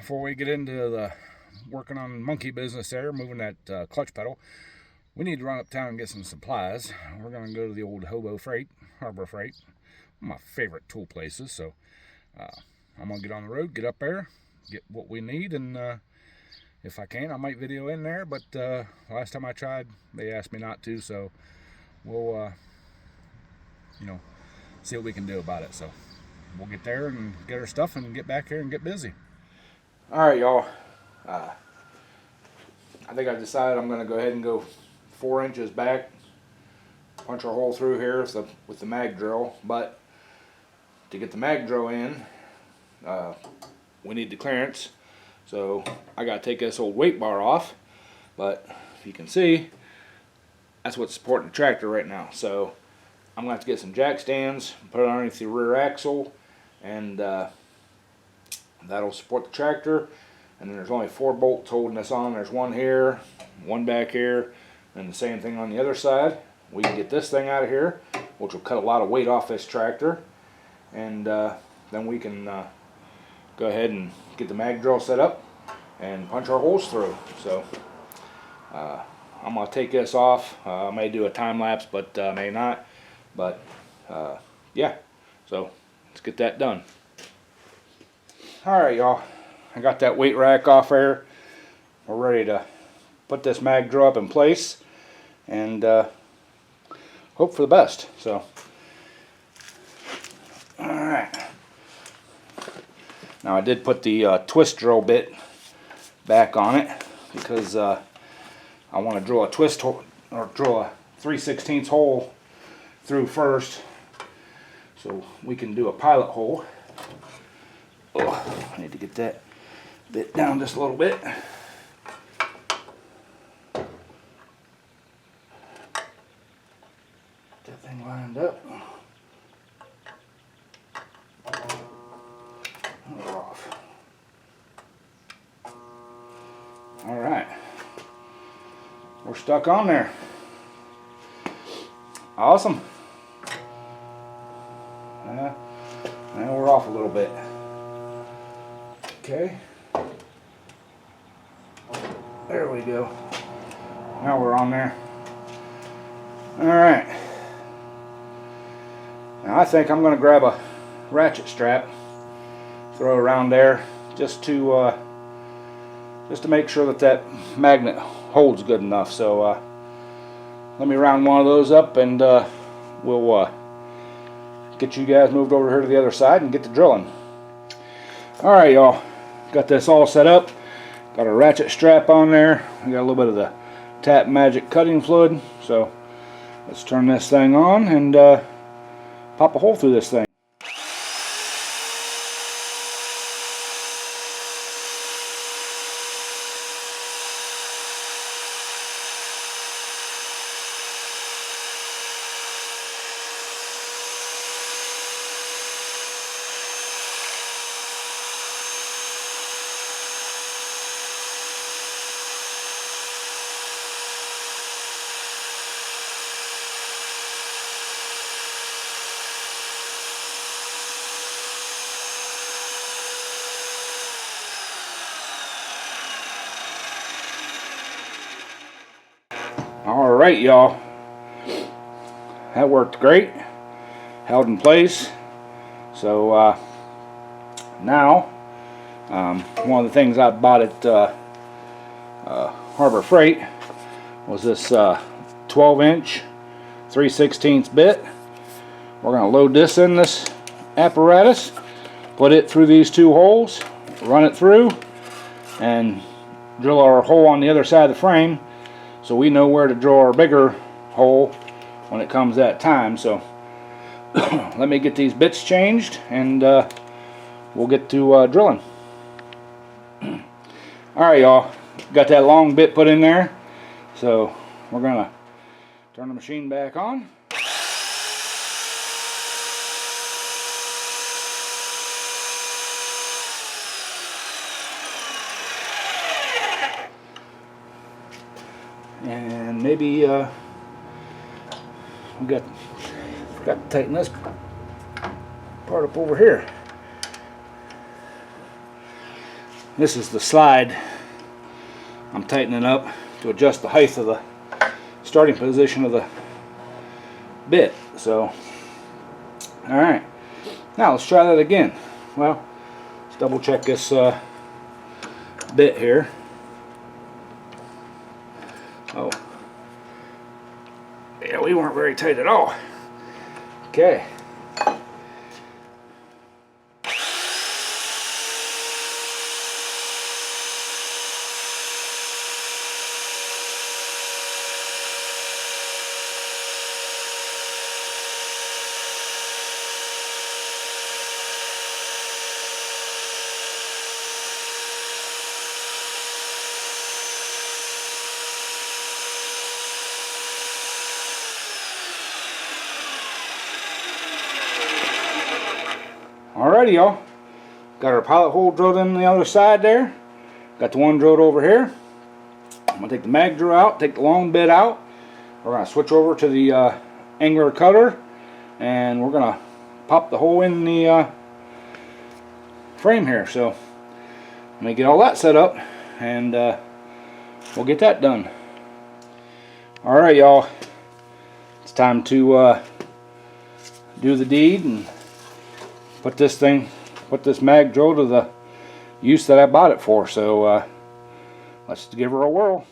before we get into the working on monkey business there, moving that clutch pedal, we need to run uptown and get some supplies. We're going to go to the old Harbor Freight, one of my favorite tool places. So I'm going to get on the road, get up there, get what we need, and if I can, I might video in there. But last time I tried, they asked me not to, so we'll see what we can do about it. So we'll get there and get our stuff and get back here and get busy. Alright, y'all. I think I've decided I'm going to go ahead and go 4 inches back, punch a hole through here with the mag drill. But to get the mag drill in, we need the clearance. So I got to take this old weight bar off. But if you can see, that's what's supporting the tractor right now. So I'm going to have to get some jack stands, put it underneath the rear axle, and that'll support the tractor. And then there's only 4 bolts holding this on. There's one here, one back here, and the same thing on the other side. We can get this thing out of here, which will cut a lot of weight off this tractor. And then we can go ahead and get the mag drill set up and punch our holes through. So I'm going to take this off. I may do a time lapse, but may not. But yeah, so let's get that done. Alright, y'all, I got that weight rack off there. We're ready to put this mag drill up in place and hope for the best. So alright, now I did put the twist drill bit back on it because I want to drill a twist hole, or drill a 3/16 hole through first so we can do a pilot hole. I need to get that bit down just a little bit. Get that thing lined up. We're off. Alright. We're stuck on there. Awesome. Now we're off a little bit. Okay. There we go. Now we're on there. Alright. Now I think I'm going to grab a ratchet strap, throw it around there just to make sure that magnet holds good enough. So let me round one of those up and we'll get you guys moved over here to the other side and get to drilling. Alright, y'all. Got this all set up. Got a ratchet strap on there. I got a little bit of the Tap Magic cutting fluid. So let's turn this thing on and pop a hole through this thing. Alright, y'all, that worked great, held in place. So now one of the things I bought at Harbor Freight was this 12-inch 3/16 bit. We're going to load this in this apparatus, put it through these 2 holes, run it through, and drill our hole on the other side of the frame, so we know where to drill our bigger hole when it comes that time. So let me get these bits changed and we'll get to drilling. Alright, y'all, got that long bit put in there, so we're gonna turn the machine back on. And maybe forgot to tighten this part up over here. This is the slide. I'm tightening up to adjust the height of the starting position of the bit. So, alright, now let's try that again. Well, let's double check this bit here. Oh, yeah, we weren't very tight at all. Okay. Alrighty, y'all. Got our pilot hole drilled in the other side there. Got the one drilled over here. I'm going to take the mag drill out, take the long bit out. We're going to switch over to the angular cutter, and we're going to pop the hole in the frame here. So let me get all that set up, and we'll get that done. Alright, y'all. It's time to do the deed and put this mag drill to the use that I bought it for. So let's give her a whirl.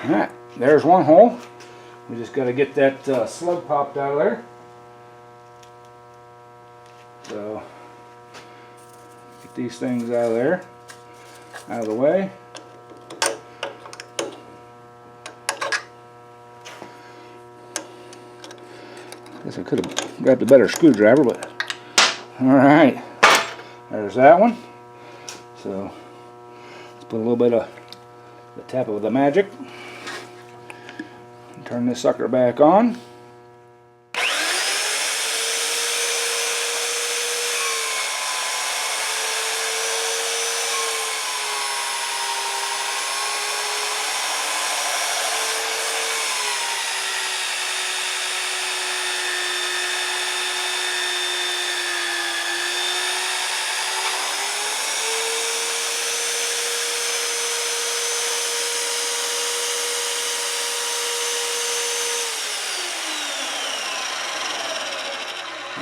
Alright, there's one hole. We just got to get that slug popped out of there. So, get these things out of there, out of the way. Guess I could have grabbed a better screwdriver, but alright, there's that one. So, let's put a little bit of the tap of the magic. Turn this sucker back on.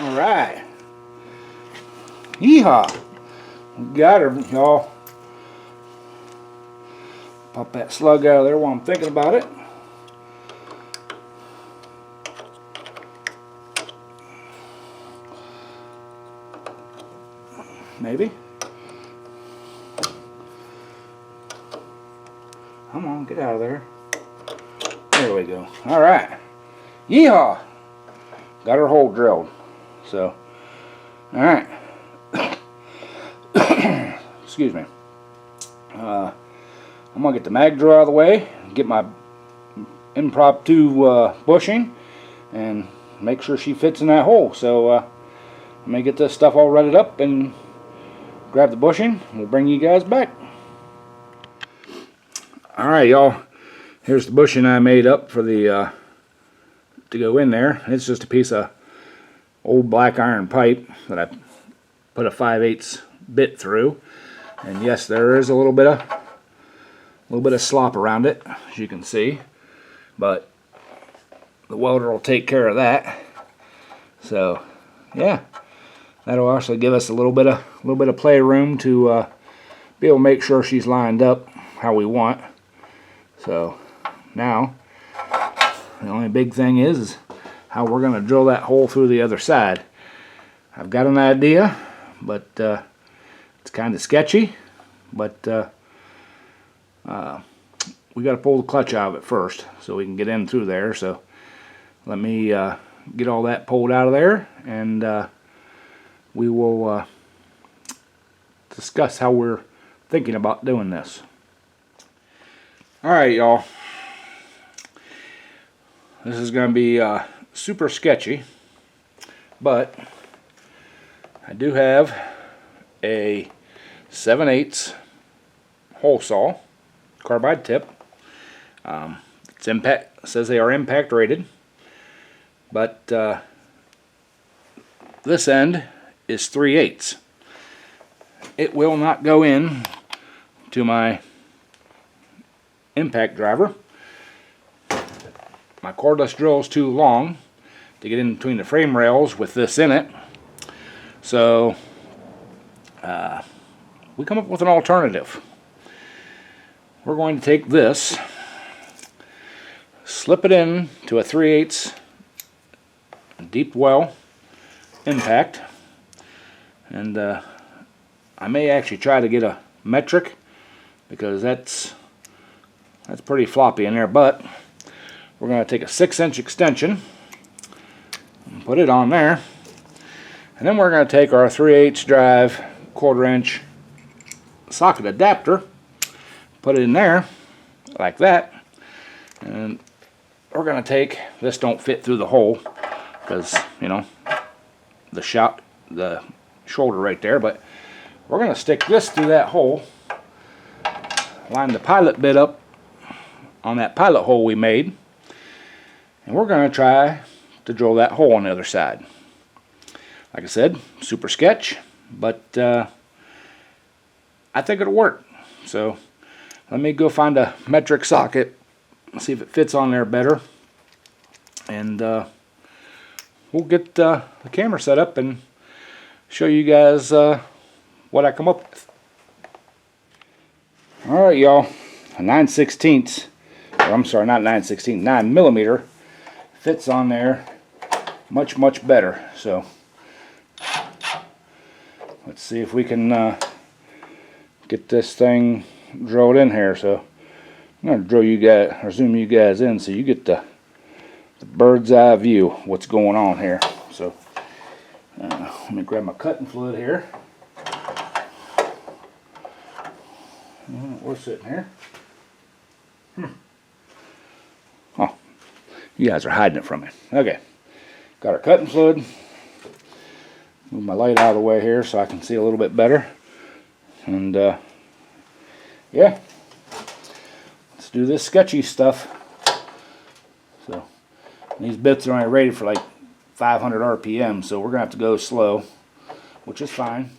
Alright. Yeehaw. We got her, y'all. Pop that slug out of there while I'm thinking about it. Maybe. Come on, get out of there. There we go. Alright. Yeehaw. Got her hole drilled. So, alright. Excuse me. I'm going to get the mag drill out of the way, get my impromptu bushing, and make sure she fits in that hole. So, let me get this stuff all redded up and grab the bushing. We'll bring you guys back. Alright, y'all. Here's the bushing I made up for the to go in there. It's just a piece of old black iron pipe that I put a 5/8 bit through, and yes, there is a little bit of slop around it, as you can see, but the welder will take care of that. So yeah, that'll actually give us a little bit of playroom to be able to make sure she's lined up how we want. So now the only big thing is how we're going to drill that hole through the other side. I've got an idea, but it's kind of sketchy, but we got to pull the clutch out of it first so we can get in through there. So let me get all that pulled out of there, and we will discuss how we're thinking about doing this. Alright, y'all. This is going to be super sketchy, but I do have a 7/8 hole saw, carbide tip. It's impact, says they are impact rated, but this end is 3/8. It will not go in to my impact driver. My cordless drill is too long to get in between the frame rails with this in it, so we come up with an alternative. We're going to take this, slip it in to a 3/8 deep well impact, and I may actually try to get a metric, because that's pretty floppy in there, but we're going to take a 6-inch extension and put it on there, and then we're going to take our 3/8 drive 1/4-inch socket adapter, put it in there like that, and we're going to take this. Don't fit through the hole because, you know, the shoulder right there, but we're going to stick this through that hole, line the pilot bit up on that pilot hole we made, and we're going to try to drill that hole on the other side. Like I said, super sketch, but I think it'll work. So let me go find a metric socket, see if it fits on there better, and we'll get the camera set up and show you guys what I come up with. Alright, y'all, a 9/16, or I'm sorry, not 9/16, 9mm fits on there much better. So let's see if we can get this thing drilled in here. So I'm going to drill you guys, or zoom you guys in, so you get the bird's eye view of what's going on here. So let me grab my cutting fluid here. We're sitting here. Oh, you guys are hiding it from me. Okay, got our cutting fluid. Move my light out of the way here so I can see a little bit better. And yeah, let's do this sketchy stuff. So these bits are only rated for like 500 RPM, so we're gonna have to go slow, which is fine.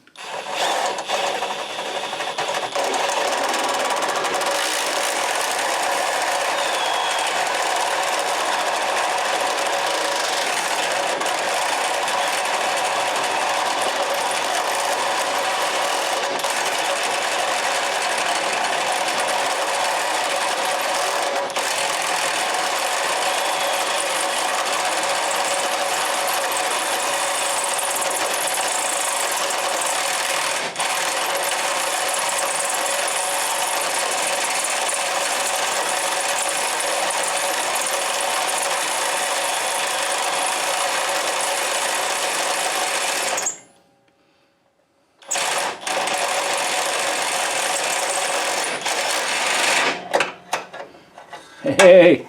Hey,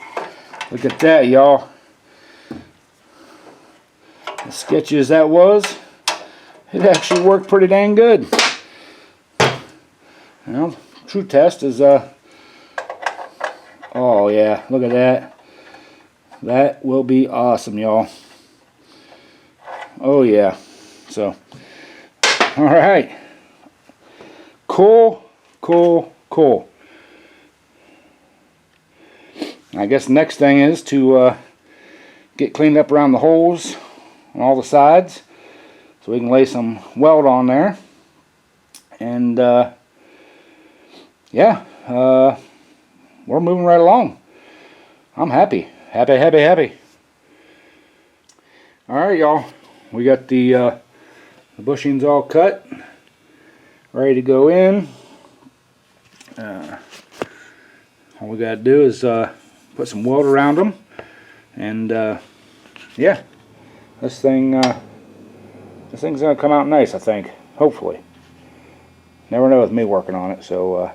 look at that, y'all. As sketchy as that was, it actually worked pretty dang good. Well, true test is oh yeah, look at that. That will be awesome, y'all. Oh yeah. So, all right. Cool. I guess the next thing is to get cleaned up around the holes on all the sides, so we can lay some weld on there. And yeah, we're moving right along. I'm happy. Alright, y'all, we got the bushings all cut, ready to go in. All we got to do is put some weld around them and yeah, this thing's gonna come out nice, I think. Hopefully. Never know with me working on it. So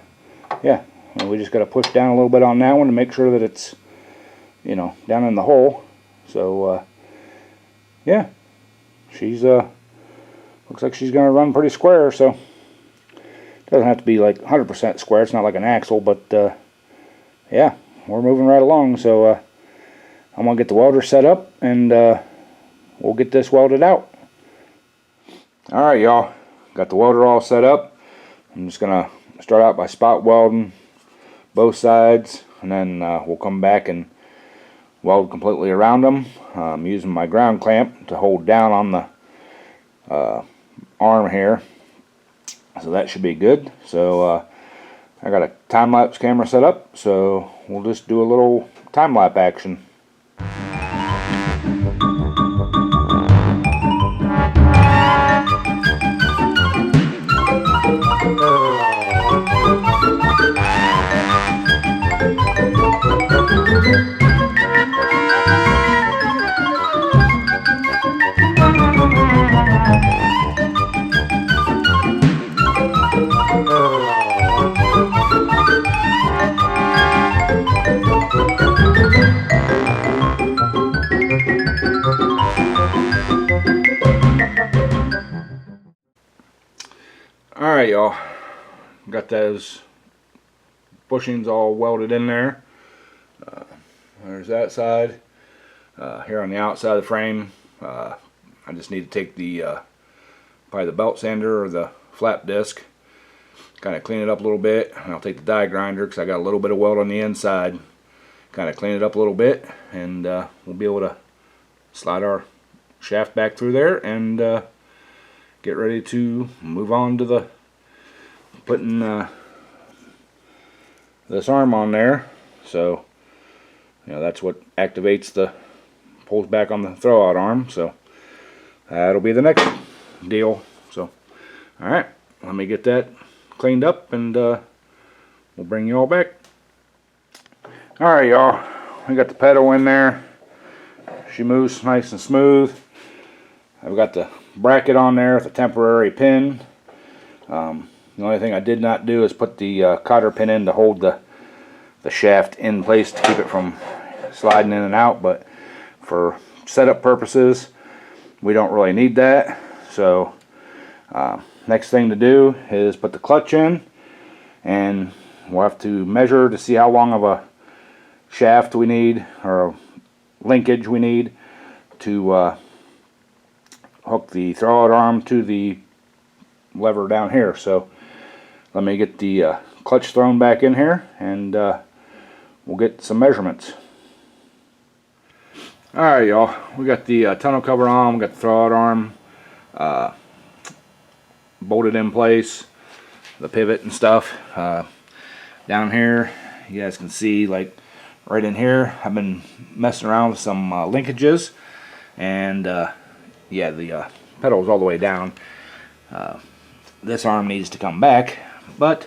yeah, and we just got to push down a little bit on that one to make sure that it's, you know, down in the hole. So yeah, she's looks like she's gonna run pretty square. So it doesn't have to be like 100% square. It's not like an axle, but yeah, we're moving right along. So I'm gonna get the welder set up, and we'll get this welded out. All right, y'all, got the welder all set up. I'm just gonna start out by spot welding both sides, and then we'll come back and weld completely around them. I'm using my ground clamp to hold down on the arm here, so that should be good. So I got a time-lapse camera set up, so we'll just do a little time-lapse action. Alright, y'all, got those bushings all welded in there. There's that side. Here on the outside of the frame, I just need to take the probably the belt sander or the flap disc, kind of clean it up a little bit, and I'll take the die grinder because I got a little bit of weld on the inside, kind of clean it up a little bit, and we'll be able to slide our shaft back through there and get ready to move on to the putting this arm on there. So you know, that's what activates the, pulls back on the throwout arm. So that'll be the next deal. So alright, let me get that cleaned up, and we'll bring you all back. Alright, y'all, we got the petal in there. She moves nice and smooth. I've got the bracket on there with a temporary pin. The only thing I did not do is put the cotter pin in to hold the shaft in place to keep it from sliding in and out, but for setup purposes we don't really need that. So next thing to do is put the clutch in, and we'll have to measure to see how long of a shaft we need, or a linkage we need to hook the throwout arm to the lever down here. So let me get the clutch thrown back in here, and we'll get some measurements. Alright, y'all, we got the tonneau cover on, we got the throwout arm bolted in place, the pivot and stuff. Down here you guys can see, like right in here, I've been messing around with some linkages, and yeah, the pedal is all the way down. This arm needs to come back, but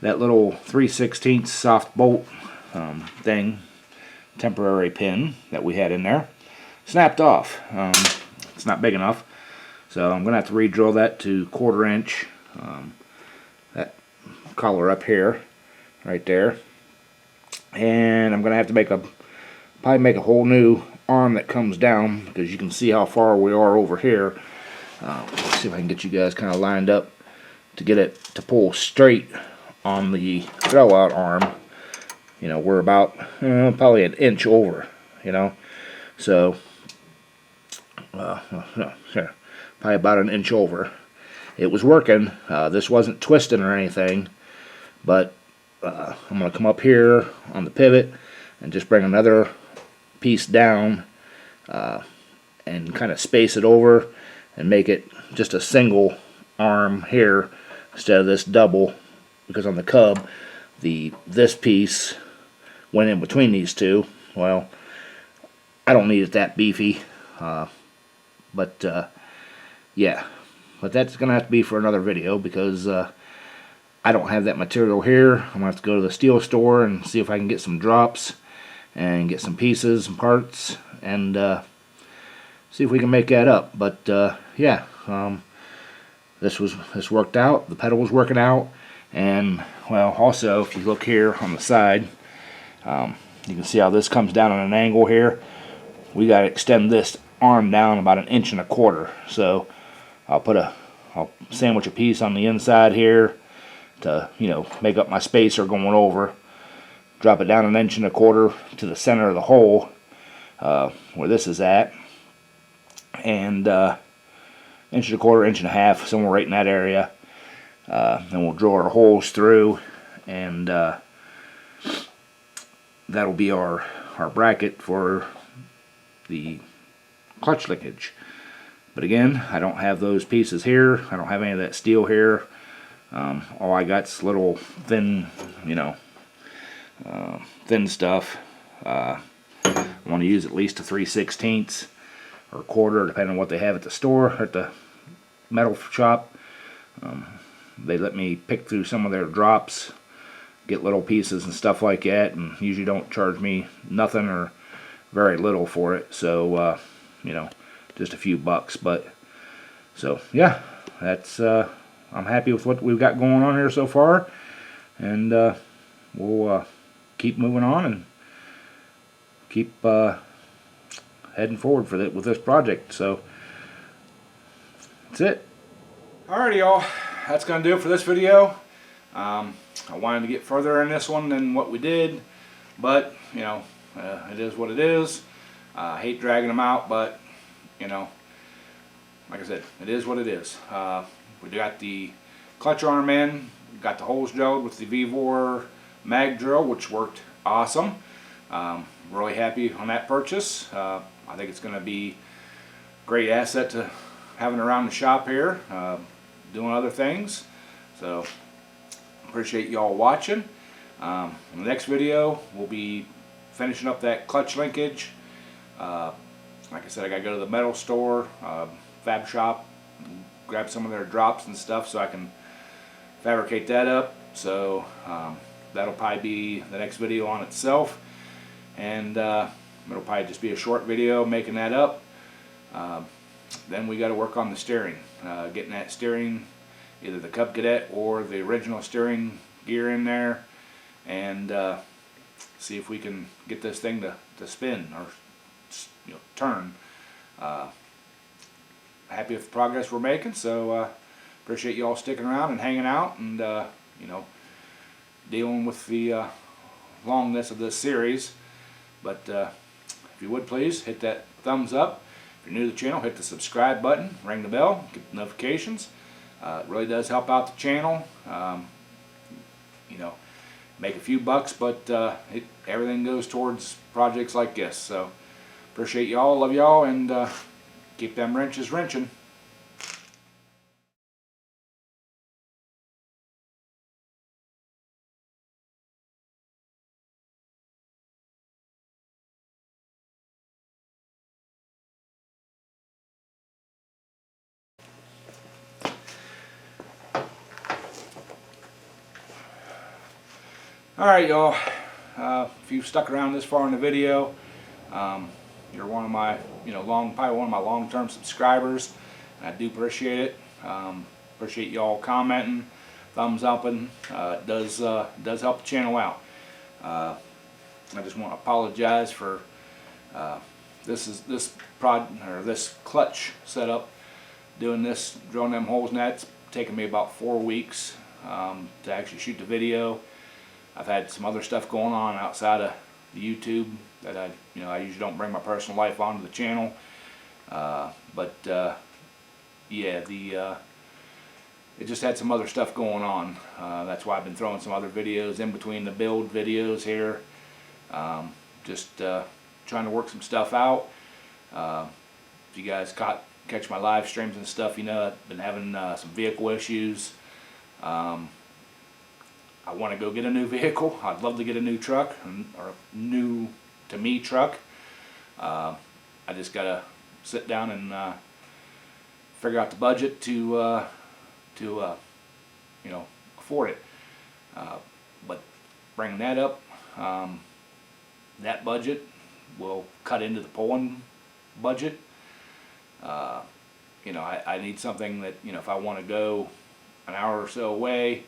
that little 3/16 soft bolt thing, temporary pin that we had in there, snapped off. It's not big enough, so I'm gonna have to re-drill that to 1/4 inch. That collar up here, right there, and I'm gonna have to probably make a whole new arm that comes down, because you can see how far we are over here. Let's see if I can get you guys kind of lined up to get it to pull straight on the throwout arm. You know, we're about probably an inch over, you know, so probably about an inch over. It was working. This wasn't twisting or anything, but I'm going to come up here on the pivot and just bring another piece down and kind of space it over and make it just a single arm here instead of this double, because on the Cub this piece went in between these two. Well, I don't need it that beefy, but yeah, but that's gonna have to be for another video, because I don't have that material here. I'm gonna have to go to the steel store and see if I can get some drops and get some pieces and parts, and see if we can make that up. But yeah, this worked out. The pedal was working out, and well, also if you look here on the side, you can see how this comes down on an angle here. We got to extend this arm down about 1.25 inches. So I'll sandwich a piece on the inside here to, you know, make up my spacer going over. Drop it down 1.25 inches to the center of the hole where this is at, and 1.25 inches, 1.5 inches, somewhere right in that area. Then we'll drill our holes through, and that'll be our bracket for the clutch linkage. But again, I don't have those pieces here. I don't have any of that steel here. All I got's little thin, you know, thin stuff. I want to use at least a 3/16 or 1/4, depending on what they have at the store, at the metal shop. They let me pick through some of their drops, get little pieces and stuff like that, and usually don't charge me nothing or very little for it. So you know, just a few bucks. But so yeah, that's I'm happy with what we've got going on here so far, and we'll keep moving on and keep heading forward with this project. So that's it. Alrighty, y'all, that's gonna do it for this video. I wanted to get further in this one than what we did, but you know, it is what it is. I hate dragging them out, but you know, like I said, it is what it is. We got the clutch arm in, got the holes drilled with the Vevor mag drill, which worked awesome. Really happy on that purchase. I think it's going to be a great asset to having around the shop here, doing other things. So appreciate y'all watching. In the next video, we'll be finishing up that clutch linkage. Like I said, I gotta go to the metal store, fab shop, grab some of their drops and stuff so I can fabricate that up. So that'll probably be the next video on itself, and it'll probably just be a short video making that up. Then we got to work on the steering, getting that steering, either the Cub Cadet or the original steering gear in there, and see if we can get this thing to spin or, you know, turn. Happy with the progress we're making, so appreciate you all sticking around and hanging out, and you know, dealing with the longness of this series. But if you would please hit that thumbs up. If you're new to the channel, hit the subscribe button, ring the bell, get the notifications. It really does help out the channel. You know, make a few bucks, but everything goes towards projects like this. So appreciate y'all, love y'all, and keep them wrenches wrenching. Alright, y'all, if you've stuck around this far in the video, you're one of my, you know, probably one of my long-term subscribers, and I do appreciate it. Appreciate y'all commenting, thumbs upping. It does help the channel out. I just want to apologize for this clutch setup. Doing this, drilling them holes, and that's taken me about 4 weeks to actually shoot the video. I've had some other stuff going on outside of the YouTube that I usually don't bring my personal life onto the channel. But yeah, it just had some other stuff going on. That's why I've been throwing some other videos in between the build videos here. Just trying to work some stuff out. If you guys catch my live streams and stuff, you know I've been having some vehicle issues. I want to go get a new vehicle. I'd love to get a new truck, or a new to me truck. I just gotta sit down and figure out the budget to you know, afford it. But bringing that up, that budget will cut into the pulling budget. You know, I need something that, you know, if I want to go an hour or so away,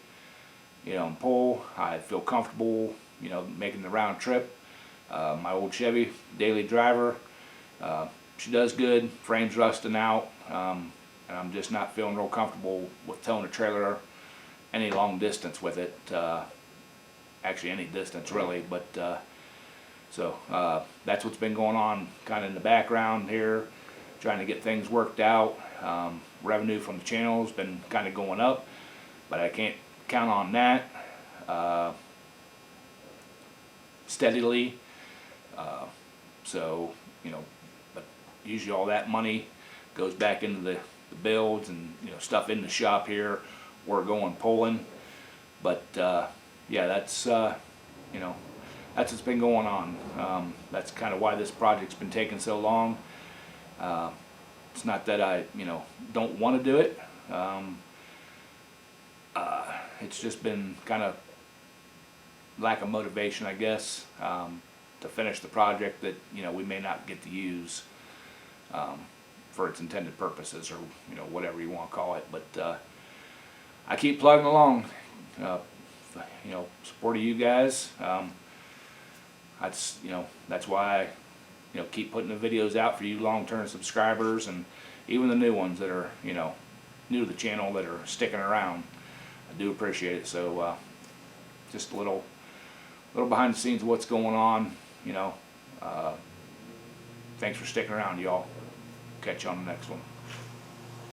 you know, and pull, I feel comfortable, you know, making the round trip. My old Chevy daily driver, she does good, frame's rusting out, and I'm just not feeling real comfortable with towing a trailer any long distance with it. Actually any distance really, but so that's what's been going on kind of in the background here, trying to get things worked out. Revenue from the channel has been kind of going up, but I can't count on that steadily. So, you know, but usually all that money goes back into the builds and, you know, stuff in the shop here. We're going pulling, but yeah, that's you know, that's what's been going on. That's kind of why this project's been taking so long. It's not that I, you know, don't want to do it. It's just been kind of lack of motivation, I guess, to finish the project that, you know, we may not get to use for its intended purposes, or, you know, whatever you want to call it. But I keep plugging along, you know, supporting you guys. That's, you know, that's why I, you know, keep putting the videos out for you long-term subscribers, and even the new ones that are, you know, new to the channel that are sticking around. I do appreciate it. So just a little behind the scenes of what's going on, you know. Thanks for sticking around, y'all. Catch you on the next one.